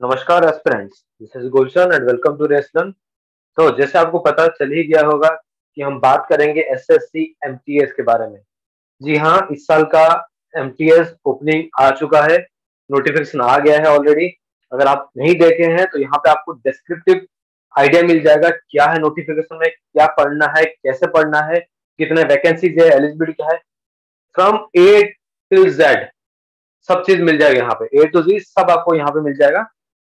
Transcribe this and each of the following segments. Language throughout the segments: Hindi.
नमस्कार aspirants, this is Gulshan and welcome to रेसलन। तो जैसे आपको पता चल ही गया होगा कि हम बात करेंगे एसएससी एमटीएस के बारे में। जी हाँ, इस साल का एमटीएस ओपनिंग आ चुका है, नोटिफिकेशन आ गया है ऑलरेडी। अगर आप नहीं देखे हैं तो यहाँ पे आपको डिस्क्रिप्टिव आइडिया मिल जाएगा क्या है नोटिफिकेशन में, क्या पढ़ना है, कैसे पढ़ना है, कितने वैकेंसीज है, एलिजिबिलिटी क्या है, फ्रॉम ए टिल जेड सब चीज मिल जाएगा यहाँ पे। ए टू जी सब आपको यहाँ पे मिल जाएगा।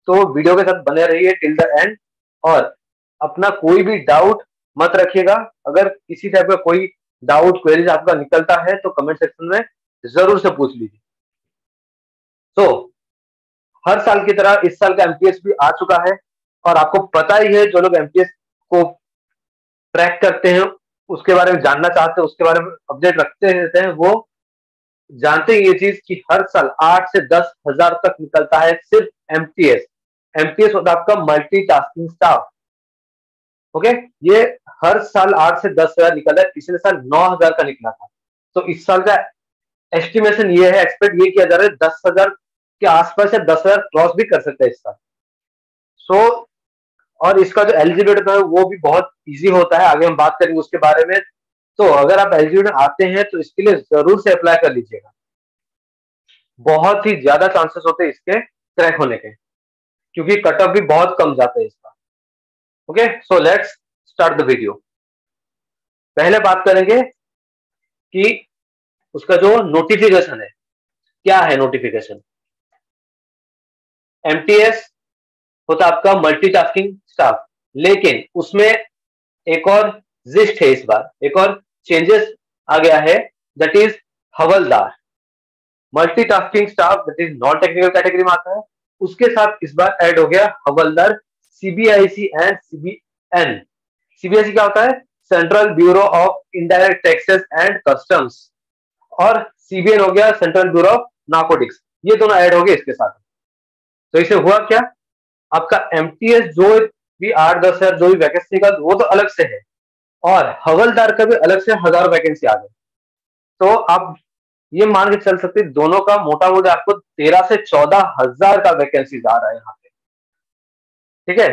तो वीडियो के साथ बने रहिए टिल द एंड और अपना कोई भी डाउट मत रखिएगा। अगर किसी टाइप का कोई डाउट क्वेरीज आपका निकलता है तो कमेंट सेक्शन में जरूर से पूछ लीजिए। तो हर साल की तरह इस साल का एमटीएस भी आ चुका है और आपको पता ही है, जो लोग एमटीएस को ट्रैक करते हैं, उसके बारे में जानना चाहते हैं, उसके बारे में अपडेट रखते रहते हैं, वो जानते हैं ये चीज कि हर साल 8 से 10 हजार तक निकलता है सिर्फ एमटीएस। एमटीएस होता है आपका मल्टीटास्किंग स्टाफ। ओके, ये हर साल 8 से 10 हजार निकलता है। पिछले साल 9 हजार का निकला था। तो इस साल का एस्टिमेशन ये है, एक्सपेक्ट ये किया जा रहा है 10 हजार के आसपास या 10 हजार क्रॉस भी कर सकता है इस साल। सो और इसका जो एलिजिबिलिटी है वो भी बहुत इजी होता है, आगे हम बात करेंगे उसके बारे में। तो अगर आप एलिजिबिलिटी आते हैं तो इसके लिए जरूर से अप्लाई कर लीजिएगा। बहुत ही ज्यादा चांसेस होते हैं इसके क्रैक होने के, क्योंकि कट ऑफ भी बहुत कम जाता है इसका। Okay, so let's start the video. पहले बात करेंगे कि उसका जो नोटिफिकेशन है, क्या है नोटिफिकेशन। एमटीएस होता आपका मल्टीटास्किंग स्टाफ, लेकिन उसमें एक और जिस्ट है, इस बार एक और चेंजेस आ गया है, that is havildar. Multitasking staff that is non technical category में आता है, उसके साथ इस बार ऐड हो गया हवलदार सीबीआईसी एंड सीबीएन। सीबीआईसी क्या होता है? Central bureau of indirect taxes and customs, और सीबीएन हो गया सेंट्रल ब्यूरो ऑफ नार्कोटिक्स। ये दोनों ऐड हो गए इसके साथ। तो इसे हुआ क्या, आपका एमटीएस जो भी 8-10 हजार जो भी वैकेंसी का वो तो अलग से है, और हवलदार का भी अलग से 1000 वैकेंसी आ गई। तो आप ये मान के चल सकते दोनों का मोटा मोटा आपको 13 से 14 हजार का वैकेंसी आ रहा है यहाँ पे। ठीक है,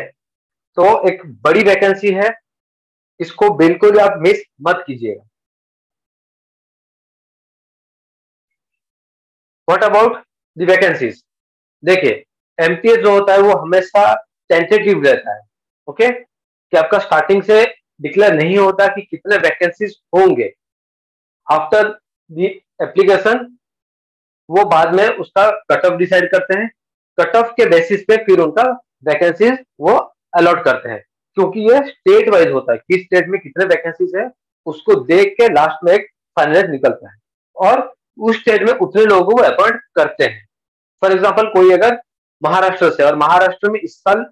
तो एक बड़ी वैकेंसी है, इसको बिल्कुल भी आप मिस मत कीजिएगा। What about the vacancies? देखिए, एमटीएस जो होता है वो हमेशा टेंटेटिव रहता है। ओके, कि आपका स्टार्टिंग से डिक्लेयर नहीं होता कि कितने वैकेंसीज होंगे। आफ्टर द एप्लीकेशन वो बाद में उसका कट ऑफ डिसाइड करते हैं। कट ऑफ के बेसिस पे फिर उनका वैकेंसीज वो अलॉट करते हैं, क्योंकि ये स्टेट वाइज होता है, किस स्टेट में कितने वैकेंसीज है उसको देख के लास्ट में एक फाइनल निकलता है, और उस स्टेट में उतने लोगों को अपॉइंट करते हैं। फॉर एग्जाम्पल, कोई अगर महाराष्ट्र से, और महाराष्ट्र में इस साल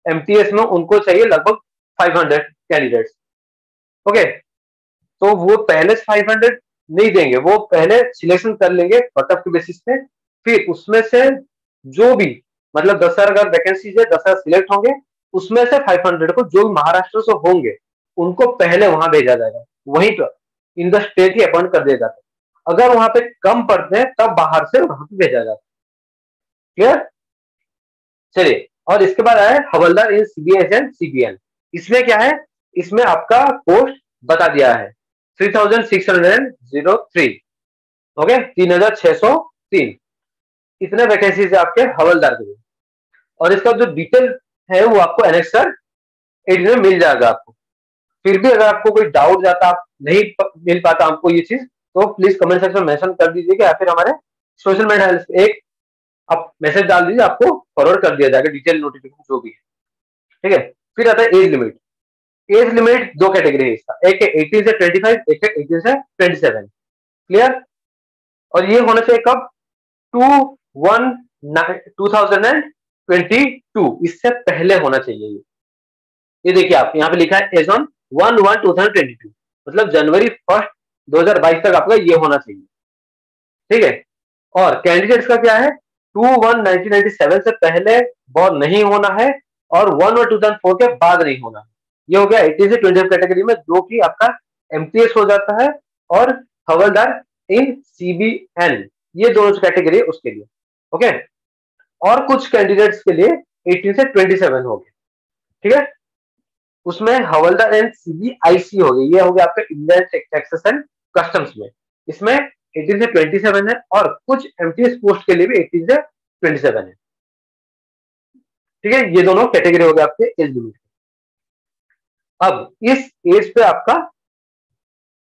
एमटीएस में उनको चाहिए लगभग 500 कैंडिडेट्स। ओके, तो वो पहले 500 नहीं देंगे, वो पहले सिलेक्शन कर लेंगे कट ऑफ के बेसिस पे। फिर उसमें से जो भी, मतलब 10,000 अगर वैकेंसी है, 10,000 सिलेक्ट होंगे, उसमें से 500 को जो महाराष्ट्र से होंगे उनको पहले वहां भेजा जाएगा, वहीं पर इन द स्टेट ही अपॉइंट कर दिया जाता है। अगर वहां पे कम पड़ते हैं तब बाहर से वहां पे भेजा जाता है। क्लियर? चलिए, और इसके बाद आया हवलदार इन सीबीएस एंड सीबीएन। इसमें क्या है, इसमें आपका पोस्ट बता दिया है 3603। ओके, 3603 इतने वैकेंसीज है आपके हवलदार के लिए। और इसका जो डिटेल है वो आपको एनेक्सर 8 में मिल जाएगा आपको। फिर भी अगर आपको कोई डाउट जाता, आप नहीं मिल पाता आपको ये चीज, तो प्लीज कमेंट सेक्शन में मेंशन कर दीजिएगा, या फिर हमारे सोशल मीडिया एक आप मैसेज डाल दीजिए, आपको फॉरवर्ड कर दिया जाएगा डिटेल नोटिफिकेशन जो भी है। ठीक है, फिर आता है एज लिमिट। एज लिमिट दो कैटेगरी है इसका, एक है 18 से 25, एक है 18 से 27। क्लियर? और ये होना चाहिए कब? 2022, इससे पहले होना चाहिए ये देखिए आप यहाँ पे लिखा है एज ऑन 1/1/2022, मतलब जनवरी 1 2022 तक आपका ये होना चाहिए। ठीक है, और कैंडिडेट्स का क्या है, 2/1/1997 से पहले बॉर्न नहीं होना है, और 1/1/2004 के बाद नहीं होना है। ये हो गया 18 से 25 कैटेगरी में, जो कि आपका एमटीएस हो जाता है, और हवलदार इन सीबीएन, ये दोनों कैटेगरी उसके लिए। ओके, और कुछ कैंडिडेट्स के लिए 18 से 27 हो गए, ठीक है। उसमें हवलदार एंड सीबीआईसी हो गई, ये हो गया आपका इंडियन टैक्सेस एंड कस्टम्स में। इसमें 18 से 27 है और कुछ एमटीएस पोस्ट के लिए भी 18 से 27 है, ठीक है। ये दोनों कैटेगरी हो गए आपके एज लिमिट। अब इस एज पे आपका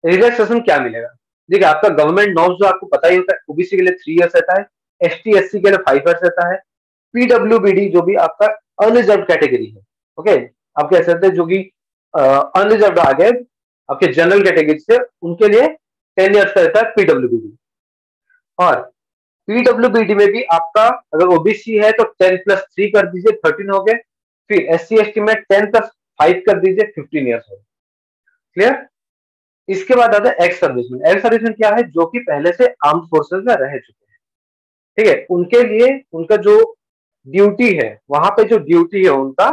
रिलैक्सेशन क्या मिलेगा? देखिए, आपका गवर्नमेंट नॉर्म्स जो आपको पता ही होता है, ओबीसी के लिए 3 इयर्स रहता है, एसटी एससी के लिए 5 इयर्स रहता है, पीडब्ल्यूबीडी जो भी आपका अनरिजर्व कैटेगरी है, ओके, आप कह सकते हैं जो कि अनरिजर्व आ गए आपके जनरल कैटेगरी से, उनके लिए 10 इयर्स का रहता है पीडब्ल्यूबीडी। और पीडब्ल्यूबीडी में भी आपका अगर ओबीसी है तो 10+3 कर दीजिए, 13 हो गए। फिर एससी एसटी में 10+5 कर दीजिए, 15 इयर्स हो गए। क्लियर? इसके बाद आता है एक्स सर्विसमैन। एक्स सर्विसमैन क्या है? जो कि पहले से आर्म फोर्सेस में रह चुके हैं, ठीक है। उनके लिए उनका जो ड्यूटी है, वहां पे जो ड्यूटी है उनका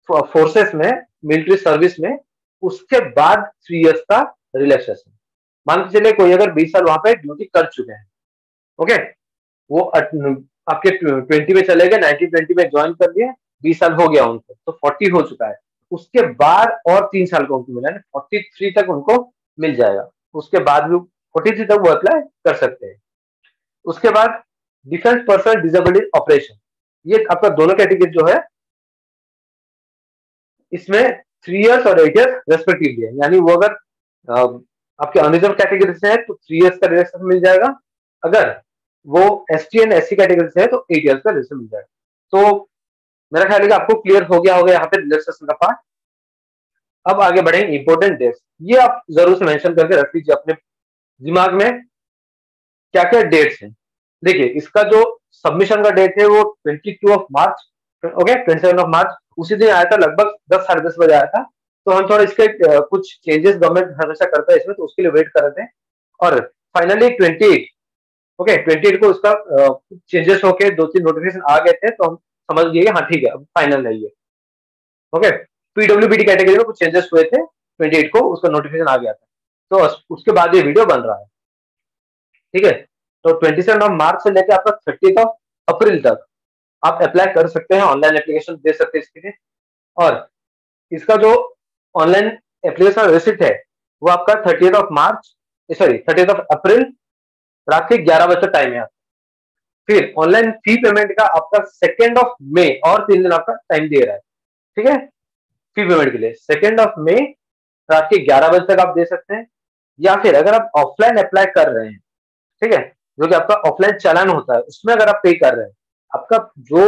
फोर्सेस में, मिलिट्री सर्विस में, उसके बाद 3 इयर्स का रिलैक्सेशन। मान के चले कोई अगर 20 साल वहां पे ड्यूटी कर चुके हैं, ओके, वो आपके 20 में चले गए, 1920 में ज्वाइन कर दिए, 20 साल हो गया उनको, तो 40 हो चुका है। उसके बाद और 3 साल का उनको मिला है, 43 तक उनको मिल जाएगा। उसके बाद भी 43 तक वो अप्लाई कर सकते हैं। उसके बाद डिफेंस पर्सनल डिसेबिलिटी ऑपरेशन, ये आपका दोनों कैटेगरी जो है इसमें 3 इयर्स और 8 इयर्स रेस्पेक्टिवली है। यानी वो अगर आपके अनरिजर्व कैटेगरी से है तो 3 इयर्स का रिलैक्सेशन मिल जाएगा, अगर वो एसटी एंड एससी कैटेगरी से है तो 8 इयर्स का रिलैक्सेशन मिल जाएगा। तो मेरा ख्याल है कि आपको क्लियर हो गया होगा यहाँ पे रिलैक्सेशन का पार्ट। अब आगे बढ़ेंगे इंपॉर्टेंट डेट्स, ये आप जरूर से मेंशन करके रख लीजिए अपने दिमाग में, क्या क्या डेट्स हैं। देखिए, इसका जो सबमिशन का डेट है वो 22 of March, okay, 27 of March उसी दिन आया था, लगभग 10 साढ़े 10 बजे आया था। तो हम थोड़ा इसके कुछ चेंजेस गवर्नमेंट हमेशा करता है इसमें, तो उसके लिए वेट कर रहे थे। और फाइनली 28, ओके, 28 को उसका चेंजेस होके 2-3 नोटिफिकेशन आ गए थे, तो हम समझ गए हाँ ठीक है अब फाइनल है ये, ओके। पीडब्ल्यूबीडी कैटेगरी में कुछ चेंजेस हुए थे, 28 को उसका नोटिफिकेशन आ गया था, तो उसके बाद ये वीडियो बन रहा है, ठीक है। तो 27 ऑफ मार्च से लेकर आपका 30 ऑफ अप्रैल तक आप अप्लाई कर सकते हैं, ऑनलाइन एप्लीकेशन दे सकते हैं इसके लिए। और इसका जो ऑनलाइन एप्लीकेशन रिसिप्ट है वो आपका 30 of March, sorry 30 of April रात के 11 बजे तक टाइम है। फिर ऑनलाइन फी पेमेंट का आपका 2 ऑफ मई, और 3 दिन आपका टाइम दे रहा है, ठीक है, फी पेमेंट के लिए 2 ऑफ मई रात के 11 बजे तक आप दे सकते हैं। या फिर अगर आप ऑफलाइन अप्लाई कर रहे हैं, ठीक है, जो कि आपका ऑफलाइन चालान होता है, उसमें अगर आप पे कर रहे हैं, आपका जो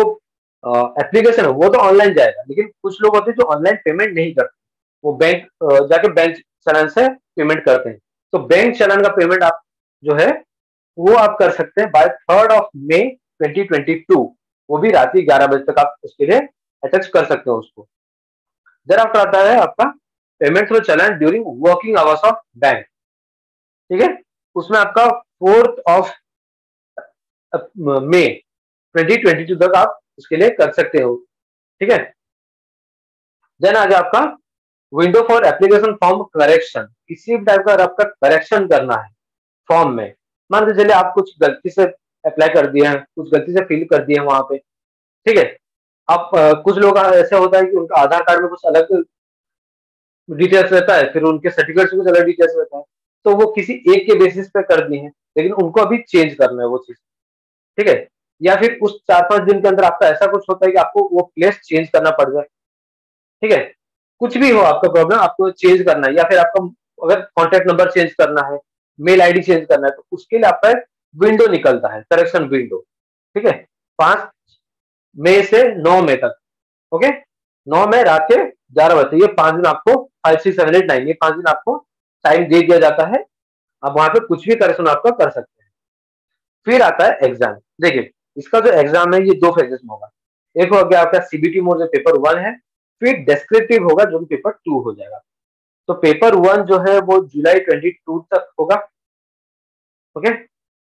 एप्लीकेशन है वो तो ऑनलाइन जाएगा, लेकिन कुछ लोग होते हैं जो ऑनलाइन पेमेंट नहीं करते, वो बैंक जाके बैंक चालान से पेमेंट करते हैं। तो बैंक चालान का पेमेंट आप जो है वो आप कर सकते हैं बाय 3 ऑफ मई 2022, वो भी रात के 11 बजे तक आप उसके लिए अटैच कर सकते हो उसको। देन आफ्टर आता है आपका payment through challan during working hours of bank, ठीक है, उसमें आपका 4 ऑफ मई 2022 तक आप उसके लिए कर सकते हो, ठीक है। देन आ गया आपका window for application form correction. किसी भी टाइप का अगर आपका करेक्शन करना है फॉर्म में, मान के चलिए आप कुछ गलती से अप्लाई कर दिए हैं, कुछ गलती से फिल कर दिए हैं वहां पे, ठीक है। आप कुछ लोग ऐसा होता है कि उनका आधार कार्ड में कुछ अलग डिटेल्स रहता है, फिर उनके सर्टिफिकेट में कुछ अलग डिटेल्स रहता है, तो वो किसी एक के बेसिस पे कर दिए हैं, लेकिन उनको अभी चेंज करना है वो चीज, ठीक है। या फिर उस 4-5 दिन के अंदर आपका ऐसा कुछ होता है कि आपको वो प्लेस चेंज करना पड़ जाए, ठीक है। कुछ भी हो आपका प्रॉब्लम, आपको चेंज करना है, या फिर आपका अगर कॉन्टेक्ट नंबर चेंज करना है, मेल आईडी चेंज करना है, तो उसके लिए आपका विंडो निकलता है, करेक्शन विंडो, ठीक है, 5 मई से 9 मई तक, ओके, 9 मई रात के 11 बजे, ये 5 दिन आपको 5, 6, 7, 8, 9, ये 5 दिन आपको टाइम दे दिया जाता है, आप वहां पे कुछ भी करेक्शन आपका कर सकते हैं। फिर आता है एग्जाम। देखिए, इसका जो एग्जाम है ये 2 फेजेस में होगा। एक हो गया आपका सीबीटी मोड जो पेपर 1 है, फिर डेस्क्रिप्टिव होगा जो कि पेपर 2 हो जाएगा। तो पेपर 1 जो है वो जुलाई 22 तक होगा, ओके,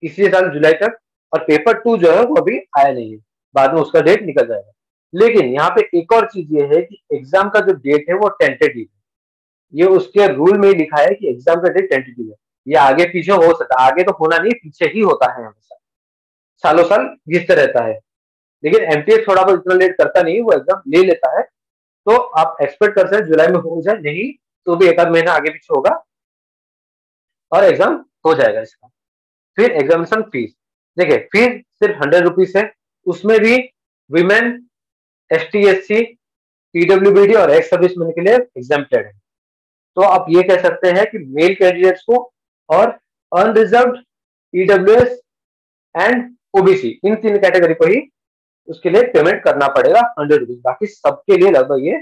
इसी साल जुलाई तक। और पेपर 2 जो है वो अभी आया नहीं है, बाद में उसका डेट निकल जाएगा। लेकिन यहाँ पे एक और चीज ये है कि एग्जाम का जो डेट है वो टेंटेटिव है, ये उसके रूल में ही लिखा है कि एग्जाम का डेट टेंटेटिव है। ये आगे पीछे हो सकता है, आगे तो होना नहीं, पीछे ही होता है हमेशा, सालों साल घिसते रहता है। लेकिन एमटीएस थोड़ा बहुत इतना लेट करता नहीं, वो एग्जाम ले लेता है। तो आप एक्सपेक्ट कर सकते हैं जुलाई में हो जाए, नहीं तो भी एक आध महीना आगे पीछे होगा और एग्जाम हो जाएगा इसका। फिर एग्जामिनेशन फीस, देखिए फीस सिर्फ 100 रुपीज है। उसमें भी women, S T S C, पीडब्ल्यूबीडी और एक्स सर्विसमैन के लिए एग्जाम्प्टेड है। तो आप ये कह सकते हैं कि मेल कैंडिडेट्स को और अनरिजर्व्ड, ईडब्ल्यूएस एंड ओबीसी, इन तीन कैटेगरी को ही उसके लिए पेमेंट करना पड़ेगा 100 रुपीज। बाकी सबके लिए लगभग ये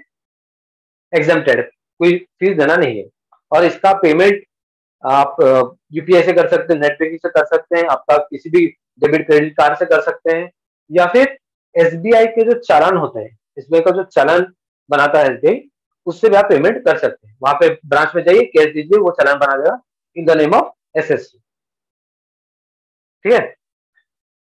एग्जाम्प्टेड है, कोई फीस देना नहीं है। और इसका पेमेंट आप यूपीआई से कर सकते हैं, नेट बैंकिंग से कर सकते हैं, आपका किसी भी डेबिट क्रेडिट कार्ड से कर सकते हैं, या फिर एसबीआई के जो चालान होते हैं, एसबीआई का जो चालान बनाता है एसबीआई, उससे भी आप पेमेंट कर सकते हैं। वहां पे ब्रांच में जाइए, कैश दीजिए, वो चालान बना देगा in the name of SSC. ठीक है,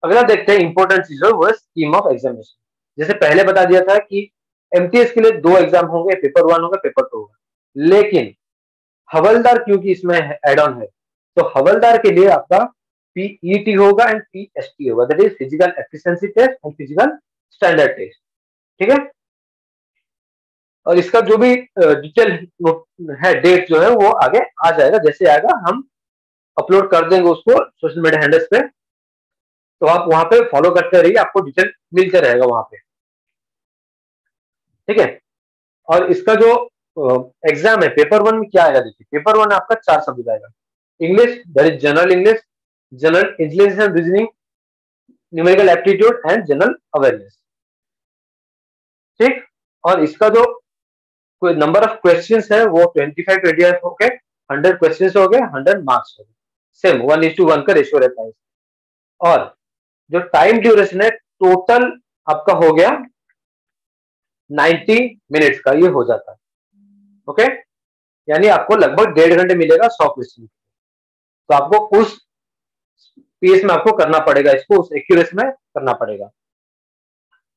अगला देखते हैं इंपॉर्टेंट चीज, वो है स्कीम ऑफ एग्जामिनेशन। जैसे पहले बता दिया था कि एमटीएस के लिए 2 एग्जाम होंगे, पेपर 1 होगा, पेपर 2 होगा। लेकिन हवलदार क्योंकि इसमें एड ऑन है, तो हवलदार के लिए आपका पीईटी होगा एंड पीएसटी होगा, that is physical efficiency test and physical standard test. ठीक है, और इसका जो भी डिटेल है, डेट जो है वो आगे आ जाएगा, जैसे आएगा हम अपलोड कर देंगे उसको सोशल मीडिया हैंडल्स पे। तो आप वहां पे फॉलो करते रहिए, आपको डिटेल मिलते रहेगा वहां पे। ठीक है, और इसका जो एग्जाम है पेपर 1 में क्या आएगा, देखिए पेपर 1 आपका 4 सब्जेक्ट आएगा। English, that is general English, general intelligence and reasoning, numerical aptitude and general awareness. ठीक, और इसका जो कोई नंबर ऑफ क्वेश्चंस है वो 25 हो गए, 100 क्वेश्चंस हो गए, 100 मार्क्स हो गए। सेम 1:1 का रेशियो रहता है। और जो टाइम ड्यूरेशन है टोटल आपका हो गया 90 मिनट्स का, ये हो जाता है। ओके, यानी आपको लगभग 1.5 घंटे मिलेगा 100 क्वेश्चन। तो आपको उस पेस में आपको करना पड़ेगा, इसको उस एक्यूरेसी में करना पड़ेगा।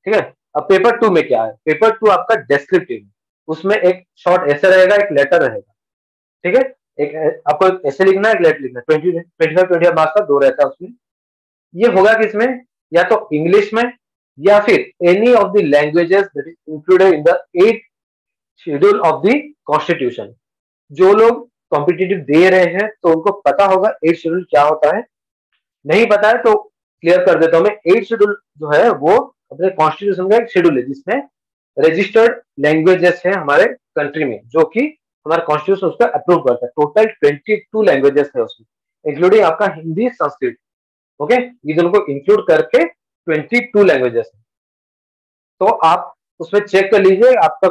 ठीक है, अब पेपर 2 में क्या है, पेपर 2 आपका डेस्क्रिप्टिव, उसमें एक शॉर्ट ऐसे रहेगा, एक लेटर रहेगा। ठीक है, एक आपको ऐसे लिखना है, एक लेटर लिखना है, 25 मार्क्स का 2 रहता है उसमें। ये होगा किसमें, या तो इंग्लिश में या फिर any of the languages that is included in the 8th schedule of the constitution. जो लोग कॉम्पिटिटिव दे रहे हैं तो उनको पता होगा 8th शेड्यूल क्या होता है, नहीं पता है तो क्लियर कर देता हूं मैं। 8th शेड्यूल जो है वो अपने कॉन्स्टिट्यूशन का एक शेड्यूल है जिसमें रजिस्टर्ड लैंग्वेजेस है हमारे कंट्री में, जो कि हमारा कॉन्स्टिट्यूशन उसका अप्रूव करता है। टोटल 22 लैंग्वेजेस है उसमें, इंक्लूडिंग आपका हिंदी, संस्कृत। ओके, ये दोनों को इंक्लूड करके 22 लैंग्वेजेस है। तो आप उसमें चेक कर लीजिए आपका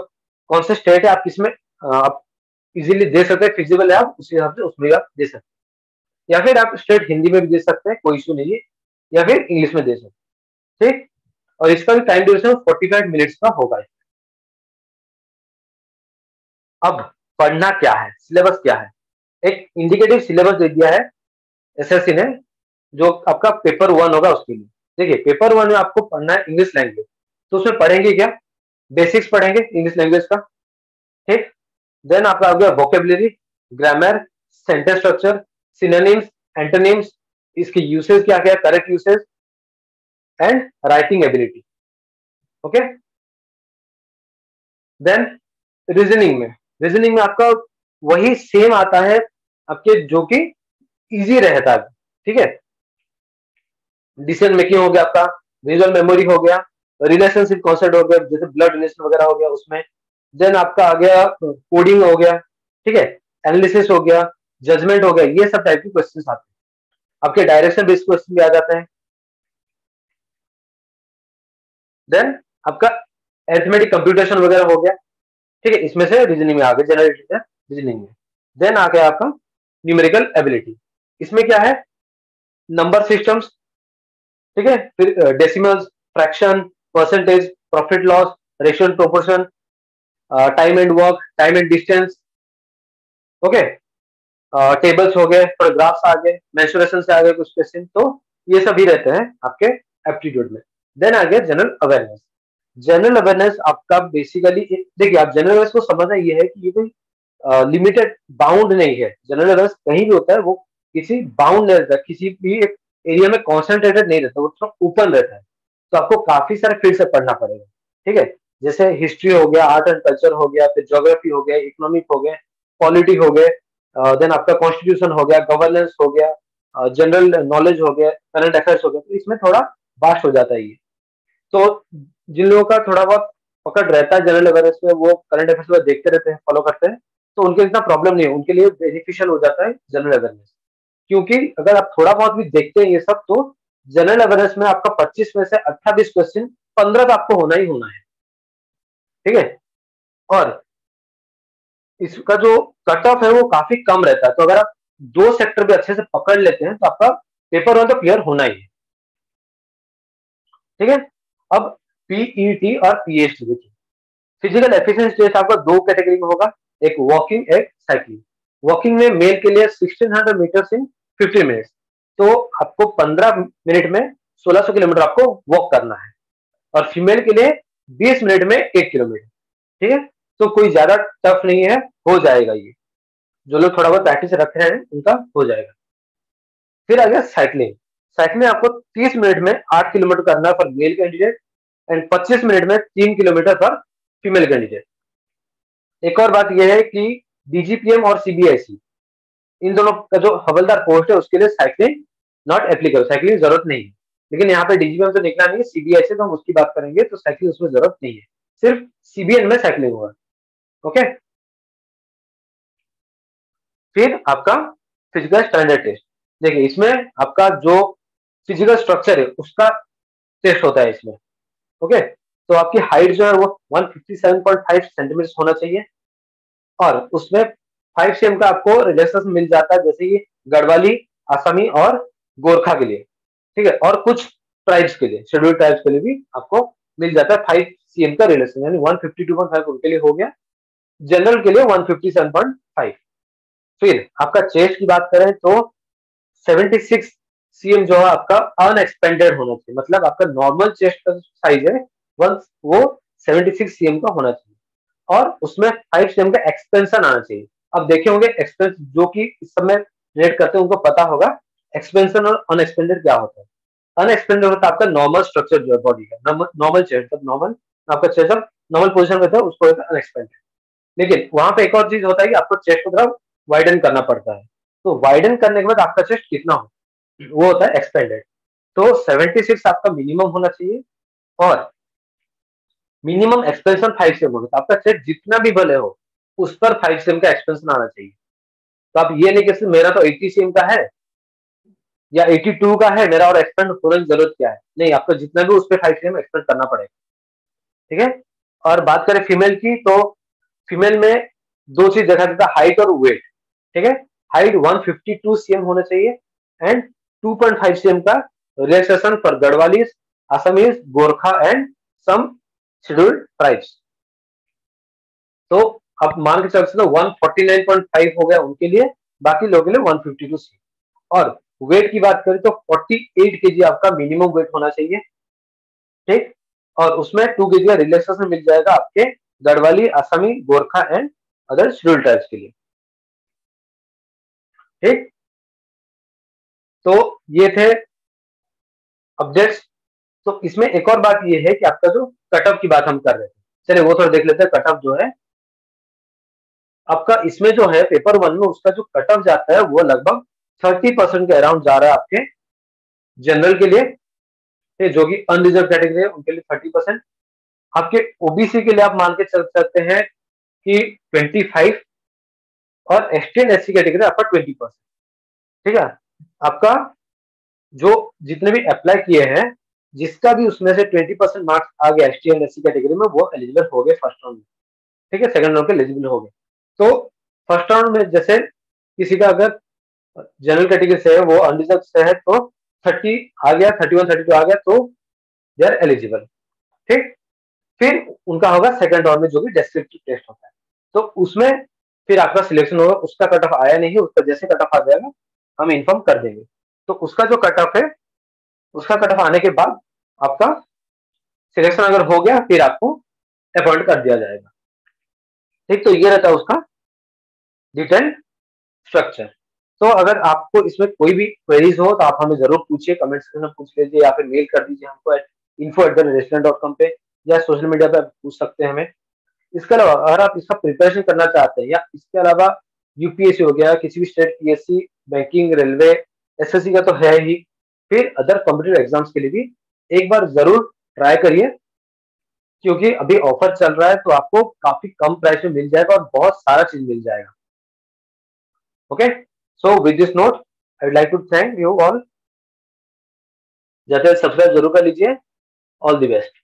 कौन सा स्टेट है, आप किसमें आप इजीली दे सकते हैं, फिजिबल है, आप उसी हिसाब से उसमें आप दे सकते हैं। या फिर आप स्टेट हिंदी में भी दे सकते हैं, कोई इशू नहीं है, या फिर इंग्लिश में दे सकते हैं। ठीक, और इसका भी टाइम ड्यूरेशन 45 मिनट्स का होगा। अब पढ़ना क्या है, सिलेबस क्या है, एक इंडिकेटिव सिलेबस दे दिया है एसएससी ने, जो आपका पेपर 1 होगा उसके लिए। देखिए पेपर 1 में आपको पढ़ना है इंग्लिश लैंग्वेज, तो उसमें पढ़ेंगे क्या, बेसिक्स पढ़ेंगे इंग्लिश लैंग्वेज का। ठीक, देन आपका आ गया vocabulary, grammar, sentence structure, synonyms, antonyms, इसके यूसेज क्या क्या, correct usage and writing ability. Okay, then reasoning में आपका वही सेम आता है आपके, जो कि इजी रहता है। ठीक है, डिसीजन मेकिंग हो गया आपका, विजुअल मेमोरी हो गया, रिलेशनशिप कॉन्सेप्ट हो गया, जैसे ब्लड रिलेशन वगैरह हो गया उसमें। देन आपका आ गया कोडिंग हो गया। ठीक है, एनालिसिस हो गया, जजमेंट हो गया, ये सब टाइप के क्वेश्चन आते हैं। आपके डायरेक्शन बेस्ड क्वेश्चन भी आ जाते हैं। देन आपका अरिथमेटिक कंप्यूटेशन वगैरह हो गया। ठीक है, इसमें से रीजनिंग में आ गया, जनरल रीजनिंग में। देन आ गया आपका न्यूमेरिकल एबिलिटी, इसमें क्या है, नंबर सिस्टम्स। ठीक है, फिर decimals, fraction, percentage, profit loss, ratio and proportion, time and work, time and distance. Okay, tables हो गए, थोड़े ग्राफ्स आ गए, मेंसुरेशन से आ गए कुछ क्वेश्चन, तो ये सभी रहते हैं आपके एप्टीट्यूड में। देन आ गया जनरल अवेयरनेस। जनरल अवेयरनेस आपका बेसिकली, देखिए आप जनरल अवेयरनेस को समझना ये है कि ये कोई लिमिटेड बाउंड नहीं है। जनरल अवेयरनेस कहीं भी होता है, वो किसी बाउंड नहीं रहता, किसी भी एक एरिया में कॉन्सेंट्रेटेड नहीं रहता, वो थोड़ा ओपन रहता है। तो आपको काफी सारे फील्ड से पढ़ना पड़ेगा, ठीक है। जैसे हिस्ट्री हो गया, आर्ट एंड कल्चर हो गया, फिर ज्योग्राफी हो गया, इकोनॉमिक हो गया, पॉलिटी हो गए, देन आपका कॉन्स्टिट्यूशन हो गया, गवर्नेंस हो गया, जनरल नॉलेज हो गया, करंट अफेयर्स हो गया। तो इसमें थोड़ा वास्ट हो जाता है ये। तो जिन लोगों का थोड़ा बहुत पकड़ रहता है जनरल अवेयरनेस में, वो करंट अफेयर्स में देखते रहते हैं, फॉलो करते हैं, तो उनके इतना प्रॉब्लम नहीं है, उनके लिए बेनिफिशियल हो जाता है जनरल अवेयरनेस। क्योंकि अगर आप थोड़ा बहुत भी देखते हैं ये सब, तो जनरल अवेयरनेस में आपका 25 में से 28 क्वेश्चन, 15 तो आपको होना ही होना है, ठीक है। और इसका जो कट ऑफ है वो काफी कम रहता है। तो अगर आप दो सेक्टर भी अच्छे से पकड़ लेते हैं तो आपका पेपर वन तो क्लियर होना ही है, ठीक है। अब पीईटी और पीएचडी देखिए, फिजिकल एफिशिएंसी टेस्ट आपका दो कैटेगरी में होगा, एक वॉकिंग, एक साइकिलिंग। वॉकिंग में मेल के लिए 1600 मीटर्स इन 50 मिनट्स, तो आपको 15 मिनट में 1600 किलोमीटर आपको वॉक करना है। और फीमेल के लिए 20 मिनट में 1 किलोमीटर, ठीक है। तो कोई ज्यादा टफ नहीं है, हो जाएगा ये, जो लोग थोड़ा बहुत प्रैक्टिस रख रहे हैं उनका हो जाएगा। फिर आ गया साइकिलिंग। साइकिलिंग आपको 30 मिनट में 8 किलोमीटर करना है for male candidate, and 25 minute में 3 किलोमीटर फॉर फीमेल कैंडिडेट। एक और बात यह है कि डीजीपीएम और सीबीएसई, इन दोनों का जो हवलदार पोस्ट है उसके लिए साइकिलिंग नॉट एप्लीकेबल, साइकिलिंग जरूरत नहीं है। लेकिन यहाँ पे डीजीपीएम तो निकला नहीं है, सीबीएसई तो हम उसकी बात करेंगे, तो साइकिलिंग उसमें जरूरत नहीं है, सिर्फ सीबीएन में साइकिलिंग होगा, ओके। फिर आपका फिजिकल स्टैंडर्ड टेस्ट, देखिए इसमें आपका जो फिजिकल स्ट्रक्चर है उसका टेस्ट होता है इसमें, ओके। तो आपकी हाइट जो है वो 157.5 सेंटीमीटर होना चाहिए, और उसमें 5 cm का आपको रिलैक्सेशन मिल जाता है, जैसे कि गढ़वाली, असमी और गोरखा के लिए, ठीक है। और कुछ ट्राइब्स के लिए, शेड्यूल्ड ट्राइब्स के लिए भी आपको मिल जाता है 5 cm का रिलेशन, यानी 152.5 उनके लिए हो गया, जनरल के लिए 157.5। फिर आपका चेस्ट की बात करें तो 76 cm जो है आपका अनएक्सपेंडेड होना चाहिए, मतलब आपका नॉर्मल चेस्ट का साइज है वंस वो 76 cm का होना चाहिए, और उसमें 5 cm का एक्सपेंशन आना चाहिए। अब देखे होंगे एक्सपेंस जो कि इस समय रेट करते हैं उनको पता होगा एक्सपेंशन और अनएक्सपेंडेड क्या होता है। अनएक्सपेंडेड होता है आपका नॉर्मल स्ट्रक्चर जो है बॉडी का, नॉर्मल चेस्ट, जब नॉर्मल आपका चेस्ट जब नॉर्मल पोजिशन में था उसको अनएक्सपेंडेड। लेकिन वहां पे एक और चीज होता है कि आपको चेस्ट को थोड़ा वाइडन करना पड़ता है, तो वाइडन करने के बाद आपका चेस्ट कितना हो वो होता है एक्सपेंडेड। तो 76 आपका मिनिमम होना चाहिए, और मिनिमम एक्सपेंशन 5 cm होगा, तो आपका चेस्ट जितना भी बड़े हो उस पर 5 cm का एक्सपेंशन आना चाहिए। तो आप ये नहीं कह मेरा तो 80 cm का है या 82 का है मेरा और एक्सपेंड होने की जरूरत क्या है, नहीं, आपको जितना भी उस पर 5 cm एक्सपेंड करना पड़ेगा, ठीक है। और बात करें फीमेल की, तो फीमेल में दो चीज देखा जाता है, हाइट और वेट, ठीक है। हाइट 152 cm होना चाहिए, एंड 2.5 cm का relaxation for Garhwalis, Assamese, Gorkha and some scheduled tribes. तो अब मान के चल सकते 149.5 हो गया उनके लिए, बाकी लोगों के लिए 152 cm। और वेट की बात करें तो 48 kg आपका मिनिमम वेट होना चाहिए, ठीक। और उसमें 2 kg का रिलैक्सेशन मिल जाएगा आपके Garhwali, Assami, Gorkha and other scheduled tribes के लिए, ठीक। तो ये थे अपडेट्स। तो इसमें एक और बात ये है कि आपका जो कट ऑफ की बात हम कर रहे थे, चलिए वो थोड़ा देख लेते हैं। कट ऑफ जो है आपका इसमें जो है पेपर वन में उसका जो कट ऑफ जाता है वो लगभग 30% के अराउंड जा रहा है आपके जनरल के लिए, जो कि अनरिजर्व कैटेगरी है उनके लिए 30%। आपके ओबीसी के लिए आप मान के चल सकते हैं कि 25, और एसटी एंड एससी कैटेगरी आपका 20%, ठीक है। आपका जो जितने भी अप्लाई किए हैं, जिसका भी उसमें से 20% मार्क्स आ गया एसटी एंड एससी कैटेगरी में, वो एलिजिबल हो गए फर्स्ट राउंड में, ठीक है। सेकंड राउंड के एलिजिबल हो गए। तो फर्स्ट राउंड में जैसे किसी का अगर जनरल कैटेगरी से है, वो अनरिजर्व से है, तो 30 आ गया, 31, 32 आ गया, तो दे आर एलिजिबल, ठीक। फिर उनका होगा सेकंड राउंड में जो भी डेस्क्रिप्टिव टेस्ट होता है, तो उसमें फिर आपका सिलेक्शन होगा। उसका कट ऑफ आया नहीं है, उसका जैसे कट ऑफ आ जाएगा हम इन्फॉर्म कर देंगे। तो उसका जो कट ऑफ है, उसका कट ऑफ आने के बाद आपका सिलेक्शन अगर हो गया फिर आपको अपॉइंट कर दिया जाएगा, ठीक। तो ये रहता है उसका डिटेल स्ट्रक्चर। तो अगर आपको इसमें कोई भी क्वेरीज हो तो आप हमें जरूर पूछिए, कमेंट सेक्शन में पूछ लीजिए, या फिर मेल कर दीजिए हमको info@restaurant.com पे, या सोशल मीडिया पे आप पूछ सकते हैं हमें। इसके अलावा अगर आप इसका प्रिपरेशन करना चाहते हैं, या इसके अलावा यूपीएससी हो गया, किसी भी state PSC, banking, railway, SSC का तो है ही, फिर अदर कॉम्पिटिटिव एग्जाम्स के लिए भी एक बार जरूर ट्राई करिए, क्योंकि अभी ऑफर चल रहा है तो आपको काफी कम प्राइस में मिल जाएगा और बहुत सारा चीज मिल जाएगा। Okay, so with this note I would like to thank you all. जाते सब्सक्राइब जरूर कर लीजिए। All the best.